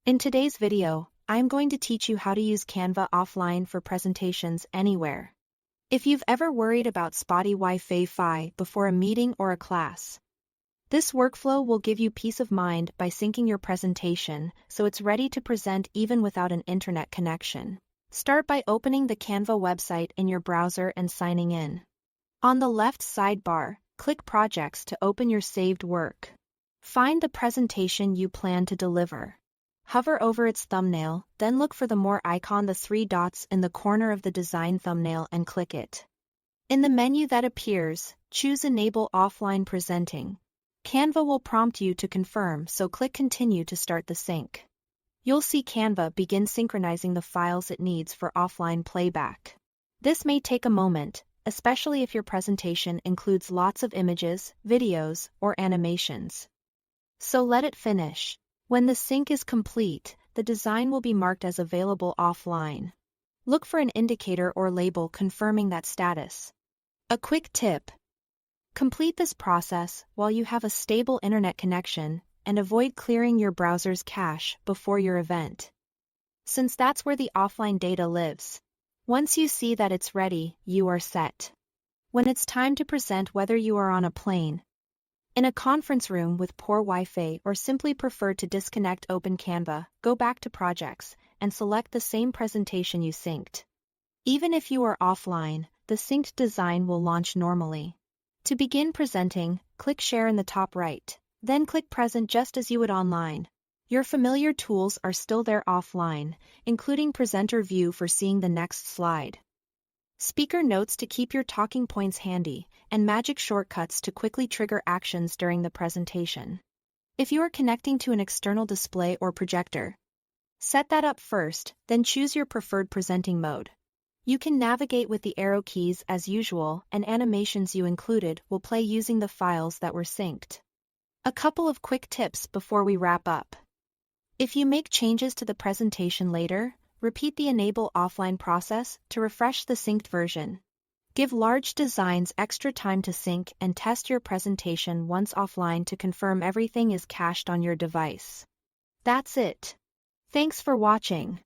In today's video, I'm going to teach you how to use Canva offline for presentations anywhere. If you've ever worried about spotty Wi-Fi before a meeting or a class, this workflow will give you peace of mind by syncing your presentation so it's ready to present even without an internet connection. Start by opening the Canva website in your browser and signing in. On the left sidebar, click Projects to open your saved work. Find the presentation you plan to deliver. Hover over its thumbnail, then look for the More icon, the three dots in the corner of the design thumbnail, and click it. In the menu that appears, choose Enable Offline Presenting. Canva will prompt you to confirm, so click Continue to start the sync. You'll see Canva begin synchronizing the files it needs for offline playback. This may take a moment, especially if your presentation includes lots of images, videos, or animations. So let it finish. When the sync is complete, the design will be marked as available offline. Look for an indicator or label confirming that status. A quick tip: complete this process while you have a stable internet connection and avoid clearing your browser's cache before your event, since that's where the offline data lives. Once you see that it's ready, you are set. When it's time to present, whether you are on a plane, in a conference room with poor Wi-Fi, or simply prefer to disconnect, open Canva, go back to Projects, and select the same presentation you synced. Even if you are offline, the synced design will launch normally. To begin presenting, click Share in the top right, then click Present just as you would online. Your familiar tools are still there offline, including Presenter View for seeing the next slide, speaker notes to keep your talking points handy, and magic shortcuts to quickly trigger actions during the presentation. If you are connecting to an external display or projector, set that up first, then choose your preferred presenting mode. You can navigate with the arrow keys as usual, and animations you included will play using the files that were synced. A couple of quick tips before we wrap up. If you make changes to the presentation later, repeat the Enable Offline process to refresh the synced version. Give large designs extra time to sync and test your presentation once offline to confirm everything is cached on your device. That's it. Thanks for watching.